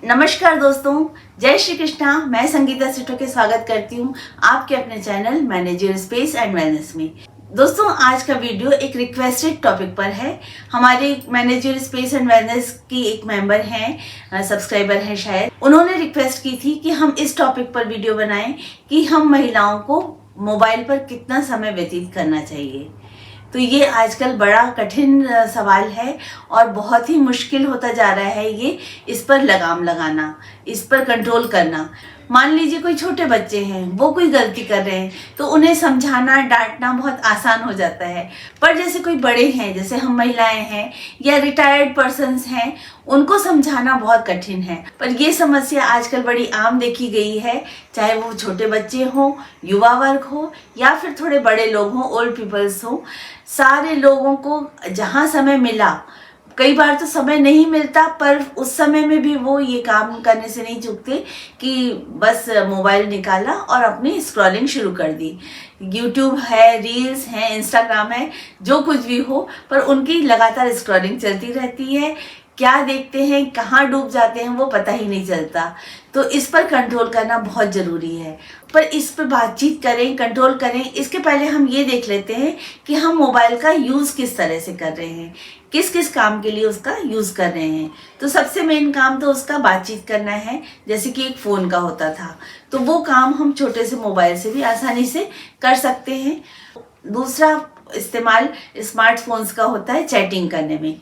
नमस्कार दोस्तों, जय श्री कृष्णा। मैं संगीता सिटो के स्वागत करती हूँ आपके अपने channel manager space and wellness में। दोस्तों, आज का वीडियो एक रिक्वेस्टेड टॉपिक पर है। हमारे मैनेजर स्पेस एंड वेलनेस की एक मेंबर हैं, सब्सक्राइबर हैं शायद, उन्होंने रिक्वेस्ट की थी कि हम इस टॉपिक पर वीडियो बनाएं कि हम महिलाओं को मोबाइल पर कितना समय व्यतीत करना चाहिए। तो ये आजकल बड़ा कठिन सवाल है और बहुत ही मुश्किल होता जा रहा है ये इस पर लगाम लगाना, इस पर कंट्रोल करना। मान लीजिए कोई छोटे बच्चे हैं, वो कोई गलती कर रहे हैं तो उन्हें समझाना डांटना बहुत आसान हो जाता है। पर जैसे कोई बड़े हैं, जैसे हम महिलाएं हैं या रिटायर्ड पर्सन्स हैं, उनको समझाना बहुत कठिन है। पर ये समस्या आजकल बड़ी आम देखी गई है, चाहे वो छोटे बच्चे हों, युवा वर्ग हो या फिर थोड़े बड़े लोग हों, ओल्ड पीपल्स हों। सारे लोगों को जहाँ समय मिला, कई बार तो समय नहीं मिलता, पर उस समय में भी वो ये काम करने से नहीं चूकते कि बस मोबाइल निकाला और अपनी स्क्रॉलिंग शुरू कर दी। यूट्यूब है, रील्स है, इंस्टाग्राम है, जो कुछ भी हो, पर उनकी लगातार स्क्रॉलिंग चलती रहती है। क्या देखते हैं, कहाँ डूब जाते हैं, वो पता ही नहीं चलता। तो इस पर कंट्रोल करना बहुत ज़रूरी है। पर इस पर बातचीत करें, कंट्रोल करें, इसके पहले हम ये देख लेते हैं कि हम मोबाइल का यूज़ किस तरह से कर रहे हैं, किस किस काम के लिए उसका यूज़ कर रहे हैं। तो सबसे मेन काम तो उसका बातचीत करना है, जैसे कि एक फ़ोन का होता था, तो वो काम हम छोटे से मोबाइल से भी आसानी से कर सकते हैं। दूसरा इस्तेमाल स्मार्टफोन्स का होता है चैटिंग करने में,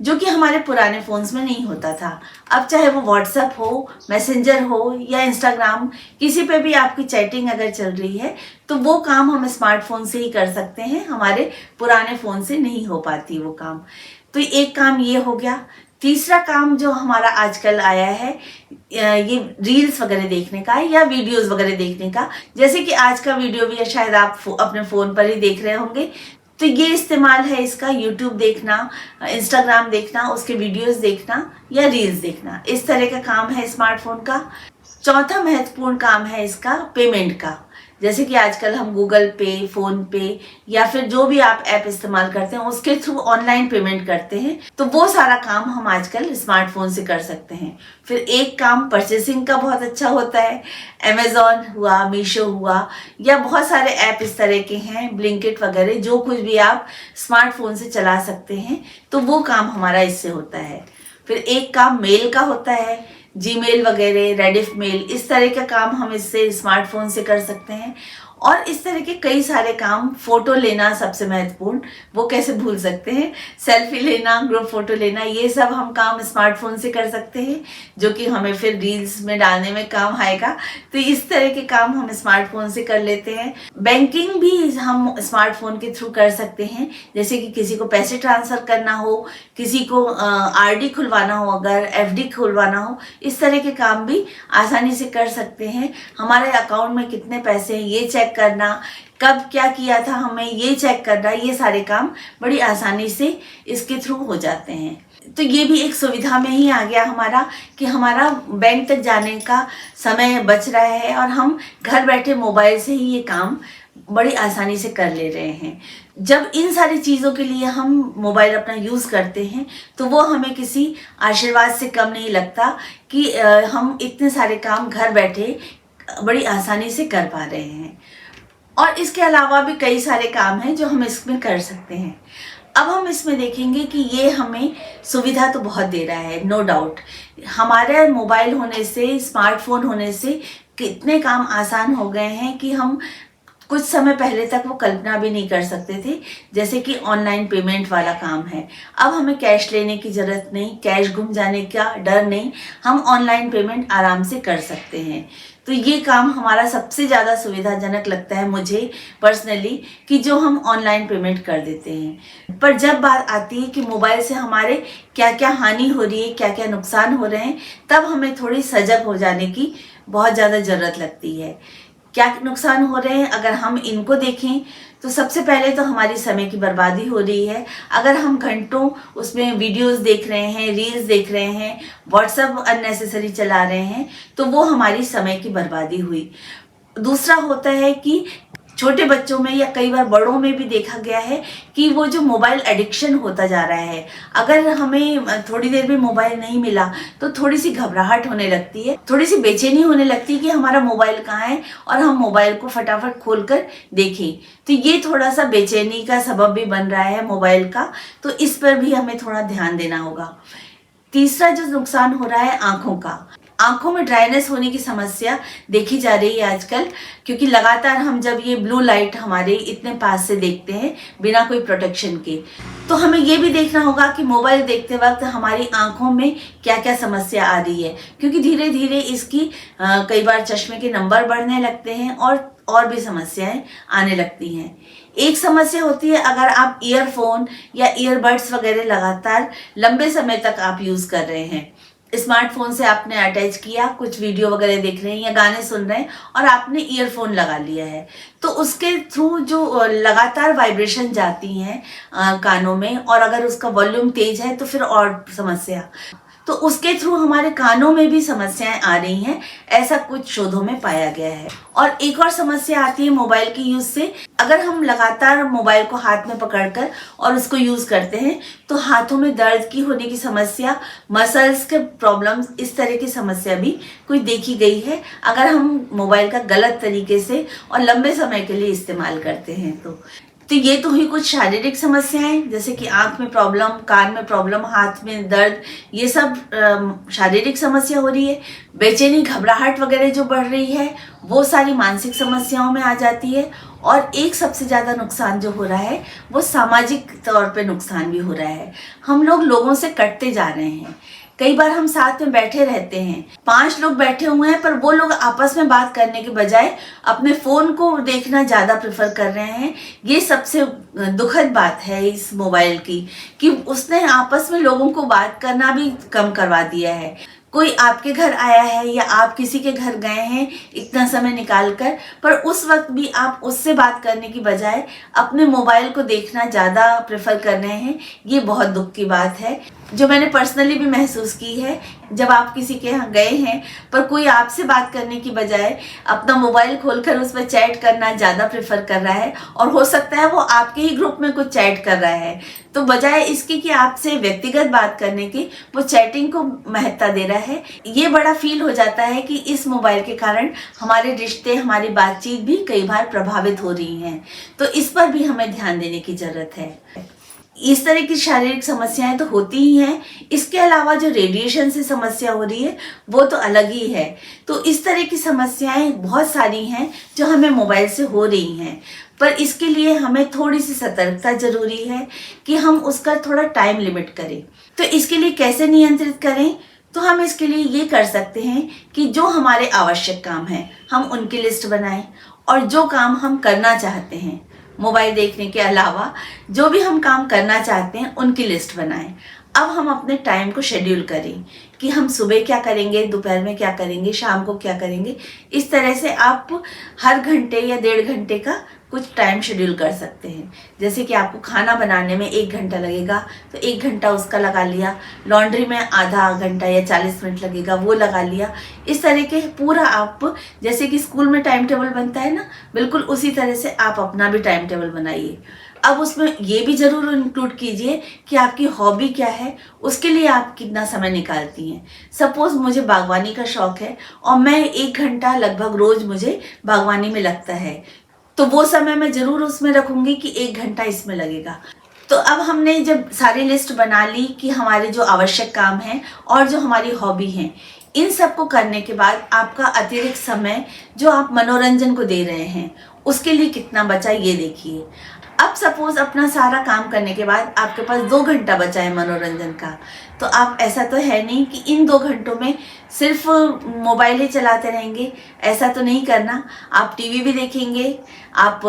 जो कि हमारे पुराने फ़ोन्स में नहीं होता था। अब चाहे वो व्हाट्सएप हो, मैसेंजर हो या इंस्टाग्राम, किसी पे भी आपकी चैटिंग अगर चल रही है तो वो काम हम स्मार्टफोन से ही कर सकते हैं, हमारे पुराने फ़ोन से नहीं हो पाती वो काम। तो एक काम ये हो गया। तीसरा काम जो हमारा आजकल आया है, ये रील्स वगैरह देखने का या वीडियोस वगैरह देखने का। जैसे कि आज का वीडियो भी शायद आप अपने फ़ोन पर ही देख रहे होंगे, तो ये इस्तेमाल है इसका यूट्यूब देखना, इंस्टाग्राम देखना, उसके वीडियोस देखना या रील्स देखना, इस तरह का काम है स्मार्टफोन का। चौथा महत्वपूर्ण काम है इसका पेमेंट का। जैसे कि आजकल हम गूगल पे, फ़ोन पे या फिर जो भी आप ऐप इस्तेमाल करते हैं उसके थ्रू ऑनलाइन पेमेंट करते हैं, तो वो सारा काम हम आजकल स्मार्टफोन से कर सकते हैं। फिर एक काम परचेसिंग का बहुत अच्छा होता है। अमेज़ॉन हुआ, मीशो हुआ या बहुत सारे ऐप इस तरह के हैं, ब्लिंकिट वगैरह, जो कुछ भी आप स्मार्टफोन से चला सकते हैं, तो वो काम हमारा इससे होता है। फिर एक काम मेल का होता है, जीमेल वगैरह, रेडिफ मेल, इस तरह का काम हम इससे स्मार्टफोन से कर सकते हैं। और इस तरह के कई सारे काम, फोटो लेना सबसे महत्वपूर्ण, वो कैसे भूल सकते हैं, सेल्फी लेना, ग्रुप फोटो लेना, ये सब हम काम स्मार्टफोन से कर सकते हैं, जो कि हमें फिर रील्स में डालने में काम आएगा। तो इस तरह के काम हम स्मार्टफोन से कर लेते हैं। बैंकिंग भी हम स्मार्टफोन के थ्रू कर सकते हैं, जैसे कि किसी को पैसे ट्रांसफ़र करना हो, किसी को आरडी खुलवाना हो, अगर एफडी खुलवाना हो, इस तरह के काम भी आसानी से कर सकते हैं। हमारे अकाउंट में कितने पैसे हैं ये चेक करना, कब क्या किया था हमें ये चेक करना, ये सारे काम बड़ी आसानी से इसके थ्रू हो जाते हैं। तो ये भी एक सुविधा में ही आ गया हमारा कि हमारा बैंक तक जाने का समय बच रहा है और हम घर बैठे मोबाइल से ही ये काम बड़ी आसानी से कर ले रहे हैं। जब इन सारी चीज़ों के लिए हम मोबाइल अपना यूज़ करते हैं तो वो हमें किसी आशीर्वाद से कम नहीं लगता कि हम इतने सारे काम घर बैठे बड़ी आसानी से कर पा रहे हैं। और इसके अलावा भी कई सारे काम हैं जो हम इसमें कर सकते हैं। अब हम इसमें देखेंगे कि ये हमें सुविधा तो बहुत दे रहा है, नो डाउट। हमारे मोबाइल होने से, स्मार्टफोन होने से कितने काम आसान हो गए हैं कि हम कुछ समय पहले तक वो कल्पना भी नहीं कर सकते थे। जैसे कि ऑनलाइन पेमेंट वाला काम है, अब हमें कैश लेने की ज़रूरत नहीं, कैश गुम जाने का डर नहीं, हम ऑनलाइन पेमेंट आराम से कर सकते हैं। तो ये काम हमारा सबसे ज़्यादा सुविधाजनक लगता है मुझे पर्सनली, कि जो हम ऑनलाइन पेमेंट कर देते हैं। पर जब बात आती है कि मोबाइल से हमारे क्या क्या हानि हो रही है, क्या क्या नुकसान हो रहे हैं, तब हमें थोड़ी सजग हो जाने की बहुत ज़्यादा ज़रूरत लगती है। क्या नुकसान हो रहे हैं, अगर हम इनको देखें तो सबसे पहले तो हमारी समय की बर्बादी हो रही है। अगर हम घंटों उसमें वीडियोस देख रहे हैं, रील्स देख रहे हैं, व्हाट्सएप अननेसेसरी चला रहे हैं, तो वो हमारी समय की बर्बादी हुई। दूसरा होता है कि छोटे बच्चों में या कई बार बड़ों में भी देखा गया है कि वो जो मोबाइल एडिक्शन होता जा रहा है, अगर हमें थोड़ी देर भी मोबाइल नहीं मिला तो थोड़ी सी घबराहट होने लगती है, थोड़ी सी बेचैनी होने लगती है कि हमारा मोबाइल कहाँ है और हम मोबाइल को फटाफट खोलकर देखें। तो ये थोड़ा सा बेचैनी का सबब भी बन रहा है मोबाइल का, तो इस पर भी हमें थोड़ा ध्यान देना होगा। तीसरा जो नुकसान हो रहा है आंखों का, आंखों में ड्राइनेस होने की समस्या देखी जा रही है आजकल, क्योंकि लगातार हम जब ये ब्लू लाइट हमारे इतने पास से देखते हैं बिना कोई प्रोटेक्शन के, तो हमें ये भी देखना होगा कि मोबाइल देखते वक्त हमारी आंखों में क्या क्या समस्या आ रही है, क्योंकि धीरे धीरे इसकी कई बार चश्मे के नंबर बढ़ने लगते हैं और भी समस्याएं आने लगती हैं। एक समस्या होती है अगर आप ईयरफोन या ईयरबड्स वगैरह लगातार लंबे समय तक आप यूज कर रहे हैं, स्मार्टफोन से आपने अटैच किया, कुछ वीडियो वगैरह देख रहे हैं या गाने सुन रहे हैं और आपने ईयरफोन लगा लिया है, तो उसके थ्रू जो लगातार वाइब्रेशन जाती हैं कानों में, और अगर उसका वॉल्यूम तेज है तो फिर और समस्या, तो उसके थ्रू हमारे कानों में भी समस्याएं आ रही हैं, ऐसा कुछ शोधों में पाया गया है। और एक और समस्या आती है मोबाइल के यूज से, अगर हम लगातार मोबाइल को हाथ में पकड़कर और उसको यूज करते हैं तो हाथों में दर्द की होने की समस्या, मसल्स के प्रॉब्लम्स, इस तरह की समस्या भी कुछ देखी गई है अगर हम मोबाइल का गलत तरीके से और लंबे समय के लिए इस्तेमाल करते हैं। तो ये तो हुई कुछ शारीरिक समस्याएं, जैसे कि आंख में प्रॉब्लम, कान में प्रॉब्लम, हाथ में दर्द, ये सब शारीरिक समस्या हो रही है। बेचैनी, घबराहट वगैरह जो बढ़ रही है वो सारी मानसिक समस्याओं में आ जाती है। और एक सबसे ज़्यादा नुकसान जो हो रहा है वो सामाजिक तौर पे नुकसान भी हो रहा है। हम लोगों से कटते जा रहे हैं। कई बार हम साथ में बैठे रहते हैं, 5 लोग बैठे हुए हैं, पर वो लोग आपस में बात करने के बजाय अपने फोन को देखना ज्यादा प्रेफर कर रहे हैं। ये सबसे दुखद बात है इस मोबाइल की, कि उसने आपस में लोगों को बात करना भी कम करवा दिया है। कोई आपके घर आया है या आप किसी के घर गए हैं इतना समय निकाल कर, पर उस वक्त भी आप उससे बात करने की बजाय अपने मोबाइल को देखना ज़्यादा प्रेफर कर रहे हैं। ये बहुत दुख की बात है, जो मैंने पर्सनली भी महसूस की है। जब आप किसी के यहाँ गए हैं पर कोई आपसे बात करने की बजाय अपना मोबाइल खोलकर उस पर चैट करना ज़्यादा प्रेफर कर रहा है, और हो सकता है वो आपके ही ग्रुप में कुछ चैट कर रहा है, तो बजाय इसके कि आपसे व्यक्तिगत बात करने की वो चैटिंग को महत्ता दे रहा है। ये बड़ा फील हो जाता है कि इस मोबाइल के कारण हमारे रिश्ते, हमारी बातचीत भी कई बार प्रभावित हो रही हैं। तो इस पर भी हमें ध्यान देने की जरूरत है। इस तरह की शारीरिक समस्याएं तो होती ही हैं, इसके अलावा जो रेडिएशन से समस्या हो रही है वो तो अलग ही है। तो इस तरह की समस्याएं बहुत सारी हैं जो हमें मोबाइल से हो रही हैं, पर इसके लिए हमें थोड़ी सी सतर्कता जरूरी है कि हम उसका थोड़ा टाइम लिमिट करें। तो इसके लिए कैसे नियंत्रित करें? तो हम इसके लिए ये कर सकते हैं कि जो हमारे आवश्यक काम हैं हम उनकी लिस्ट बनाएं, और जो काम हम करना चाहते हैं मोबाइल देखने के अलावा, जो भी हम काम करना चाहते हैं उनकी लिस्ट बनाएं। अब हम अपने टाइम को शेड्यूल करें कि हम सुबह क्या करेंगे, दोपहर में क्या करेंगे, शाम को क्या करेंगे। इस तरह से आप हर घंटे या 1.5 घंटे का कुछ टाइम शेड्यूल कर सकते हैं। जैसे कि आपको खाना बनाने में 1 घंटा लगेगा तो 1 घंटा उसका लगा लिया, लॉन्ड्री में आधा घंटा या 40 मिनट लगेगा वो लगा लिया। इस तरह के पूरा आप, जैसे कि स्कूल में टाइम टेबल बनता है ना, बिल्कुल उसी तरह से आप अपना भी टाइम टेबल बनाइए। अब उसमें ये भी जरूर इंक्लूड कीजिए कि आपकी हॉबी क्या है, उसके लिए आप कितना समय निकालती हैं। सपोज मुझे बागवानी का शौक है और मैं 1 घंटा लगभग रोज मुझे बागवानी में लगता है, तो वो समय मैं जरूर उसमें रखूंगी कि 1 घंटा इसमें लगेगा। तो अब हमने जब सारी लिस्ट बना ली कि हमारे जो आवश्यक काम हैं और जो हमारी हॉबी हैं, इन सब को करने के बाद आपका अतिरिक्त समय जो आप मनोरंजन को दे रहे हैं उसके लिए कितना बचा ये देखिए। अब सपोज अपना सारा काम करने के बाद आपके पास 2 घंटा बचा है मनोरंजन का, तो आप, ऐसा तो है नहीं कि इन 2 घंटों में सिर्फ मोबाइल ही चलाते रहेंगे, ऐसा तो नहीं करना। आप टीवी भी देखेंगे, आप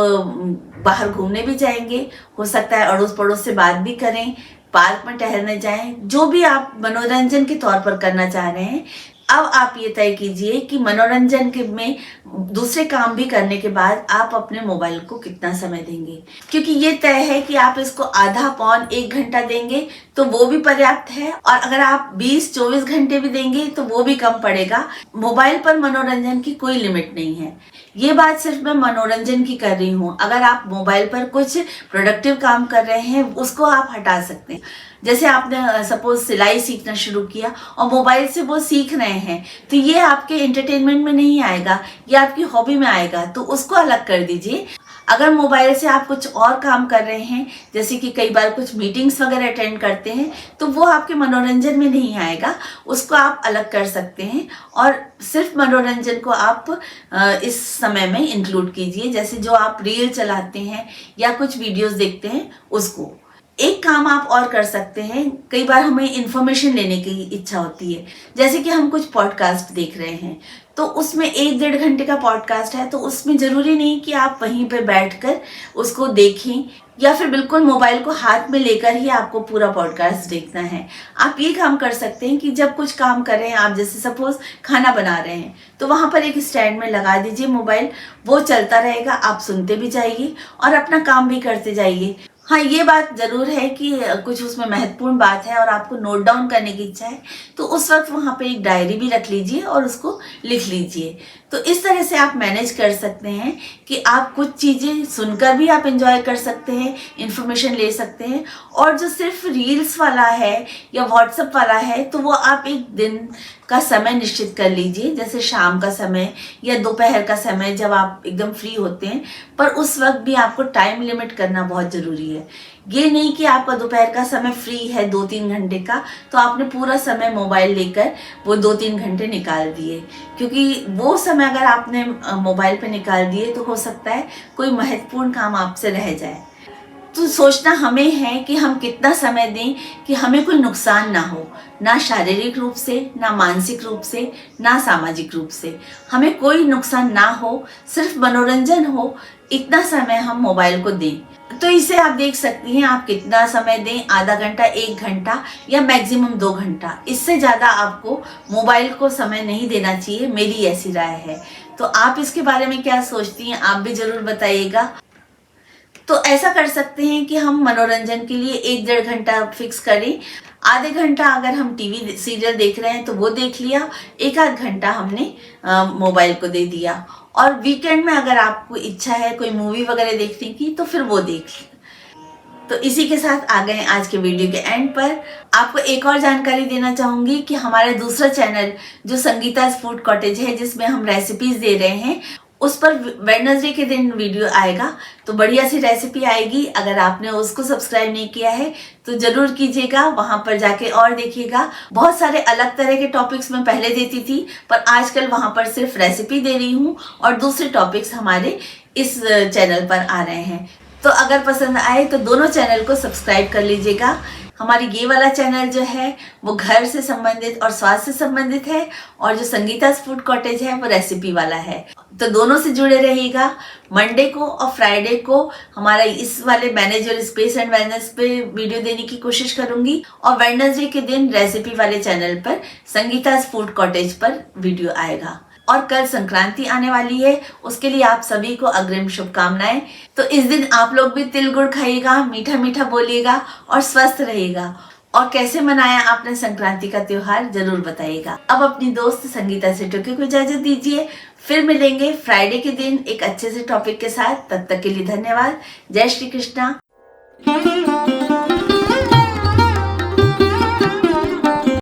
बाहर घूमने भी जाएंगे, हो सकता है अड़ोस पड़ोस से बात भी करें, पार्क में टहलने जाएं, जो भी आप मनोरंजन के तौर पर करना चाह रहे हैं अब आप ये तय कीजिए कि मनोरंजन के में दूसरे काम भी करने के बाद आप अपने मोबाइल को कितना समय देंगे, क्योंकि ये तय है कि आप इसको आधा पौन 1 घंटा देंगे तो वो भी पर्याप्त है, और अगर आप 20-24 घंटे भी देंगे तो वो भी कम पड़ेगा। मोबाइल पर मनोरंजन की कोई लिमिट नहीं है। ये बात सिर्फ मैं मनोरंजन की कर रही हूँ। अगर आप मोबाइल पर कुछ प्रोडक्टिव काम कर रहे हैं उसको आप हटा सकते हैं। जैसे आपने सपोज सिलाई सीखना शुरू किया और मोबाइल से वो सीख रहे हैं, तो ये आपके एंटरटेनमेंट में नहीं आएगा, ये आपकी हॉबी में आएगा, तो उसको अलग कर दीजिए। अगर मोबाइल से आप कुछ और काम कर रहे हैं, जैसे कि कई बार कुछ मीटिंग्स वगैरह अटेंड करते हैं, तो वो आपके मनोरंजन में नहीं आएगा, उसको आप अलग कर सकते हैं और सिर्फ मनोरंजन को आप इस समय में इंक्लूड कीजिए। जैसे जो आप रील चलाते हैं या कुछ वीडियोस देखते हैं उसको। एक काम आप और कर सकते हैं, कई बार हमें इंफॉर्मेशन लेने की इच्छा होती है, जैसे कि हम कुछ पॉडकास्ट देख रहे हैं, तो उसमें 1-1.5 घंटे का पॉडकास्ट है, तो उसमें जरूरी नहीं कि आप वहीं पर बैठकर उसको देखें या फिर बिल्कुल मोबाइल को हाथ में लेकर ही आपको पूरा पॉडकास्ट देखना है। आप ये काम कर सकते हैं कि जब कुछ काम कर रहे हैं आप, जैसे सपोज खाना बना रहे हैं, तो वहां पर एक स्टैंड में लगा दीजिए मोबाइल, वो चलता रहेगा, आप सुनते भी जाइए और अपना काम भी करते जाइए। हाँ, ये बात जरूर है कि कुछ उसमें महत्वपूर्ण बात है और आपको नोट डाउन करने की इच्छा है, तो उस वक्त वहाँ पे एक डायरी भी रख लीजिए और उसको लिख लीजिए। तो इस तरह से आप मैनेज कर सकते हैं कि आप कुछ चीज़ें सुनकर भी आप एंजॉय कर सकते हैं, इन्फॉर्मेशन ले सकते हैं, और जो सिर्फ रील्स वाला है या व्हाट्सएप वाला है, तो वो आप एक दिन का समय निश्चित कर लीजिए, जैसे शाम का समय या दोपहर का समय जब आप एकदम फ्री होते हैं, पर उस वक्त भी आपको टाइम लिमिट करना बहुत ज़रूरी है। ये नहीं कि आपका दोपहर का समय फ्री है 2-3 घंटे का, तो आपने पूरा समय मोबाइल लेकर वो 2-3 घंटे निकाल दिए, क्योंकि वो समय अगर आपने मोबाइल पे निकाल दिए तो हो सकता है कोई महत्वपूर्ण काम आपसे रह जाए। तो सोचना हमें है कि हम कितना समय दें कि हमें कोई नुकसान ना हो, ना शारीरिक रूप से, ना मानसिक रूप से, ना सामाजिक रूप से। हमें कोई नुकसान ना हो, सिर्फ मनोरंजन हो, इतना समय हम मोबाइल को दें। तो इसे आप देख सकती हैं आप कितना समय दें, आधा घंटा, 1 घंटा या मैक्सिमम 2 घंटा। इससे ज़्यादा आपको मोबाइल को समय नहीं देना चाहिए, मेरी ऐसी राय है। तो आप इसके बारे में क्या सोचती हैं, आप भी ज़रूर बताइएगा। तो ऐसा कर सकते हैं कि हम मनोरंजन के लिए 1-1.5 घंटा फिक्स करें। आधे घंटा अगर हम टीवी सीरियल देख रहे हैं तो वो देख लिया, 1-आध घंटा हमने मोबाइल को दे दिया, और वीकेंड में अगर आपको इच्छा है कोई मूवी वगैरह देखने की तो फिर वो देख लें। तो इसी के साथ आ गए आज के वीडियो के एंड पर। आपको एक और जानकारी देना चाहूंगी कि हमारा दूसरा चैनल जो संगीता's फूड कॉटेज है, जिसमें हम रेसिपीज दे रहे हैं, उस पर वेडनेसडे के दिन वीडियो आएगा, तो बढ़िया सी रेसिपी आएगी। अगर आपने उसको सब्सक्राइब नहीं किया है तो जरूर कीजिएगा, वहां पर जाके और देखिएगा। बहुत सारे अलग तरह के टॉपिक्स मैं पहले देती थी, पर आजकल वहां पर सिर्फ रेसिपी दे रही हूँ और दूसरे टॉपिक्स हमारे इस चैनल पर आ रहे हैं। तो अगर पसंद आए तो दोनों चैनल को सब्सक्राइब कर लीजिएगा। हमारी ये वाला चैनल जो है वो घर से संबंधित और स्वास्थ्य से संबंधित है, और जो संगीता's फूड कॉटेज है वो रेसिपी वाला है। तो दोनों से जुड़े रहिएगा। मंडे को और फ्राइडे को हमारा इस वाले manage your space and wellness पे वीडियो देने की कोशिश करूंगी, और वेडनेसडे के दिन रेसिपी वाले चैनल पर संगीता's फूड कॉटेज पर वीडियो आएगा। और कल संक्रांति आने वाली है, उसके लिए आप सभी को अग्रिम शुभकामनाएं। तो इस दिन आप लोग भी तिल गुड़ खाइएगा, मीठा मीठा बोलिएगा और स्वस्थ रहिएगा। और कैसे मनाया आपने संक्रांति का त्योहार जरूर बताइएगा। अब अपनी दोस्त संगीता से टोके को इजाजत दीजिए, फिर मिलेंगे फ्राइडे के दिन एक अच्छे से टॉपिक के साथ। तब तक के लिए धन्यवाद। जय श्री कृष्णा।